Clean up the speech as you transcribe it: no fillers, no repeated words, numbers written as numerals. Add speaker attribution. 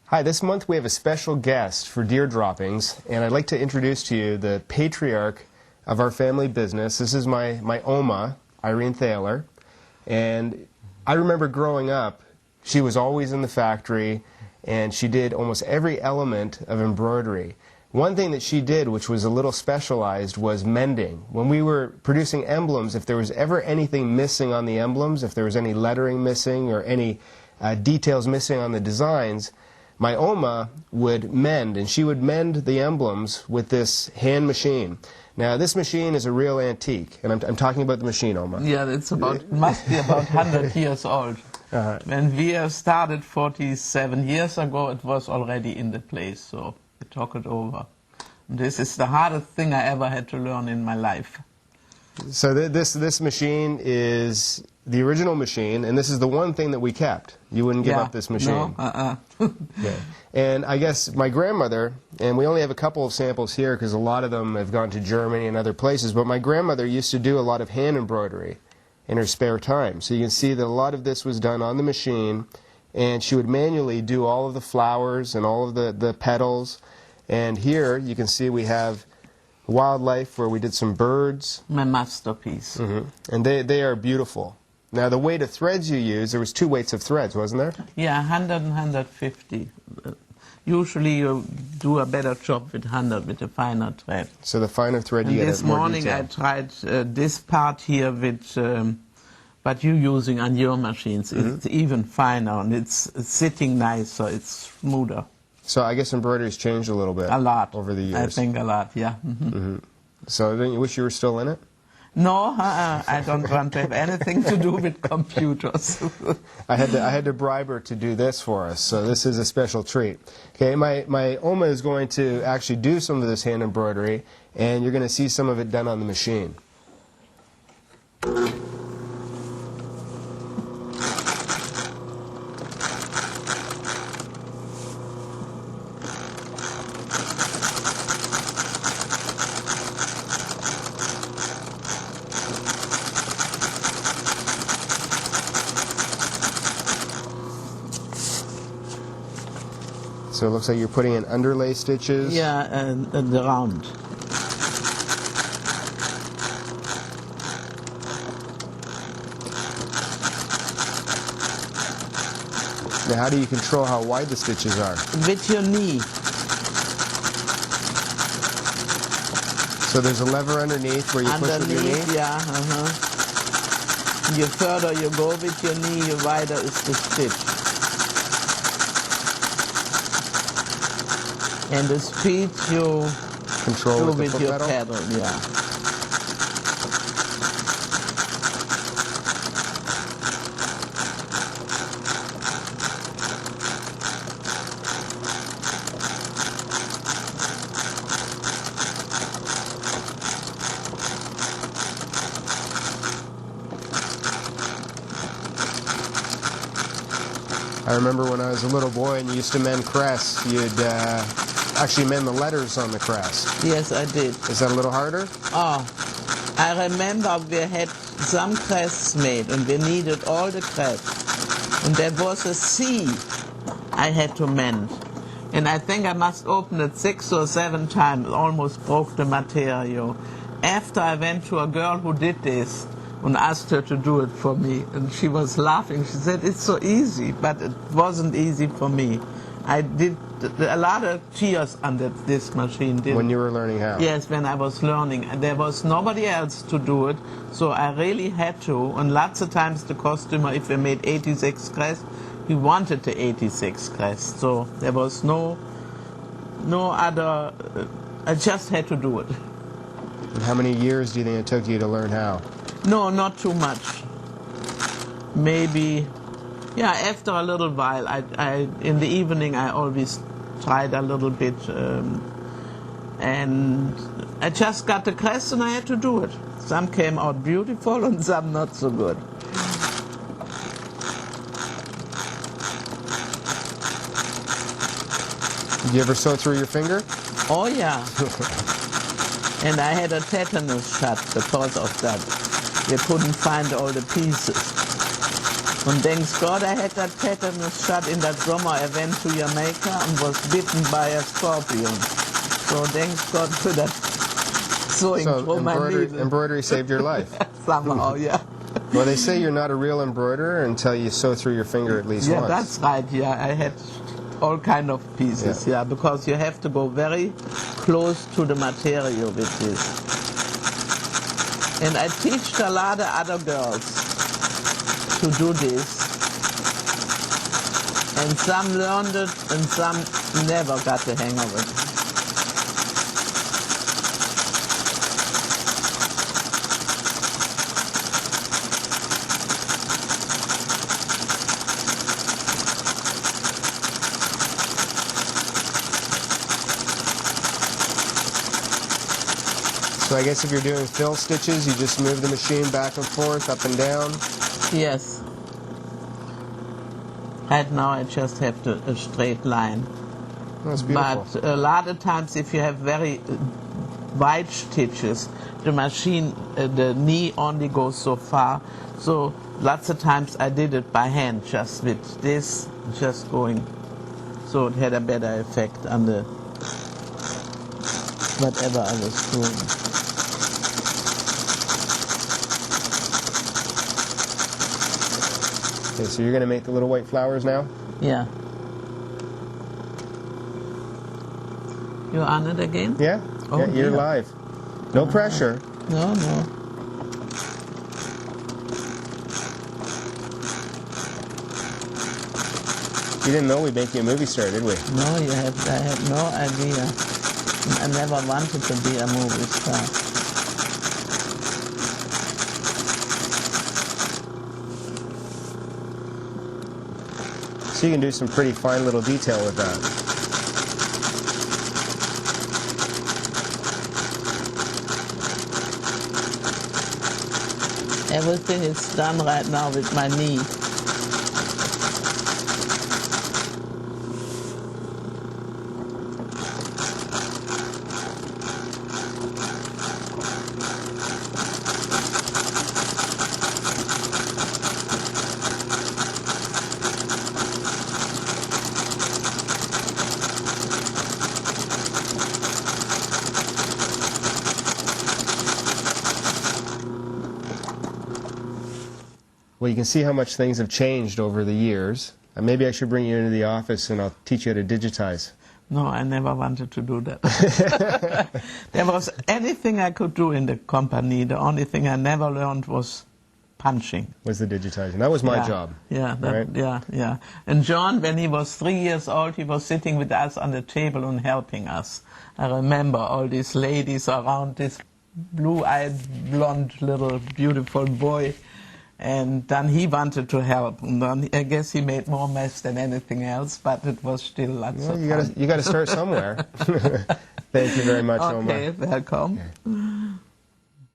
Speaker 1: Hi, this month we have a special guest for Deer Droppings, and I'd like to introduce to you the patriarch of our family business. This is my Oma, Irene Thaler, and I remember growing up, she was always in the factory, and she did almost every element of embroidery. One thing that she did, which was a little specialized, was mending. When we were producing emblems, if there was ever anything missing on the emblems, if there was any lettering missing or any details missing on the designs, my Oma would mend, and she would mend the emblems with this hand machine. Now, this machine is a real antique, and I'm talking about the machine, Oma.
Speaker 2: Yeah, it's must be about 100 years old. When we started 47 years ago, it was already in the place, so we took it over. This is the hardest thing I ever had to learn in my life.
Speaker 1: So this machine is the original machine, and this is the one thing that we kept. You wouldn't give up this machine.
Speaker 2: No,
Speaker 1: Yeah. And I guess my grandmother, and we only have a couple of samples here because a lot of them have gone to Germany and other places, but my grandmother used to do a lot of hand embroidery in her spare time. So you can see that a lot of this was done on the machine, and she would manually do all of the flowers and all of the petals. And here you can see we have wildlife where we did some birds.
Speaker 2: my masterpiece.
Speaker 1: And they are beautiful. Now the weight of threads you use, there was 2 weights of threads, wasn't there?
Speaker 2: Yeah, 100 and 150. Usually you do a better job with 100, with a finer thread.
Speaker 1: So the finer thread
Speaker 2: And
Speaker 1: you get
Speaker 2: this
Speaker 1: more
Speaker 2: morning
Speaker 1: detail.
Speaker 2: I tried this part here with what you're using on your machines. It's even finer, and it's sitting nicer, it's smoother.
Speaker 1: So I guess embroidery's changed a little bit.
Speaker 2: A lot.
Speaker 1: Over the years.
Speaker 2: I think a lot, yeah.
Speaker 1: So don't you wish you were still in it?
Speaker 2: No, I don't want to have anything to do with computers.
Speaker 1: I had to bribe her to do this for us, so this is a special treat. Okay, my Oma is going to actually do some of this hand embroidery, and you're going to see some of it done on the machine. So it looks like you're putting in underlay stitches.
Speaker 2: Yeah, and the round.
Speaker 1: Now how do you control how wide the stitches are?
Speaker 2: With your knee.
Speaker 1: So there's a lever underneath where you push with your knee?
Speaker 2: Underneath, yeah. The further you go with your knee, the wider is the stitch. And the speed you
Speaker 1: Control
Speaker 2: do
Speaker 1: with the
Speaker 2: with
Speaker 1: foot
Speaker 2: your
Speaker 1: pedal?
Speaker 2: pedal, yeah.
Speaker 1: I remember when I was a little boy and you used to mend crests, you'd actually mend the letters on the crest.
Speaker 2: Yes, I did.
Speaker 1: Is that a little harder?
Speaker 2: Oh, I remember we had some crests made and we needed all the crests. And there was a C I had to mend. And I think I must open it 6 or 7 times, almost broke the material. After I went to a girl who did this and asked her to do it for me, and she was laughing. She said, it's so easy, but it wasn't easy for me. I did a lot of tears under this machine.
Speaker 1: When you were learning how?
Speaker 2: Yes, when I was learning. And there was nobody else to do it, so I really had to. And lots of times the costumer, if we made 86 crests, he wanted the 86 crests. So there was no other, I just had to do it.
Speaker 1: And how many years do you think it took you to learn how?
Speaker 2: No, not too much. Maybe, yeah, after a little while. In the evening I always tried a little bit, and I just got the crest and I had to do it. Some came out beautiful and some not so good.
Speaker 1: Did you ever sew through your finger?
Speaker 2: Oh yeah. And I had a tetanus shot because of that. They couldn't find all the pieces. Und thanks God I had that tetanus shot in that summer. I went to Jamaica and was bitten by a scorpion. So thanks God for that sewing
Speaker 1: So
Speaker 2: through my needle.
Speaker 1: embroidery saved your life.
Speaker 2: Somehow, yeah.
Speaker 1: Well, they say you're not a real embroiderer until you sew through your finger at least
Speaker 2: Yeah,
Speaker 1: once.
Speaker 2: that's right. Yeah, I had all kind of pieces.
Speaker 1: Yeah.
Speaker 2: Yeah, because you have to go very close to the material with this. And I teach a lot of other girls to do this. And some learned it and some never got the hang of it.
Speaker 1: So I guess if you're doing fill stitches, you just move the machine back and forth, up and down.
Speaker 2: Yes. Right now I just have a straight line.
Speaker 1: That's beautiful.
Speaker 2: But a lot of times if you have very wide stitches, the machine, the knee only goes so far. So lots of times I did it by hand, just with this, just going. So it had a better effect on the whatever I was doing.
Speaker 1: Okay, so you're going to make the little white flowers now?
Speaker 2: Yeah. You on it again?
Speaker 1: Yeah?
Speaker 2: Oh,
Speaker 1: Yeah, you're
Speaker 2: yeah.
Speaker 1: live. No pressure.
Speaker 2: No, no.
Speaker 1: You didn't know we'd make you a movie star, did we?
Speaker 2: No, I had no idea. I never wanted to be a movie star.
Speaker 1: So you can do some pretty fine little detail with that.
Speaker 2: Everything is done right now with my knee.
Speaker 1: Well, you can see how much things have changed over the years. Maybe I should bring you into the office and I'll teach you how to digitize.
Speaker 2: No, I never wanted to do that. There was anything I could do in the company. The only thing I never learned was punching.
Speaker 1: Was the digitizing. That was my
Speaker 2: Yeah.
Speaker 1: job.
Speaker 2: Yeah,
Speaker 1: right?
Speaker 2: yeah. And John, when he was 3 years old, he was sitting with us on the table and helping us. I remember all these ladies around this blue-eyed, blonde, little, beautiful boy. And then he wanted to help. And then I guess he made more mess than anything else, but it was still lots
Speaker 1: Well,
Speaker 2: of
Speaker 1: you
Speaker 2: fun.
Speaker 1: got to start somewhere. Thank you very much, Oma.
Speaker 2: Okay, welcome.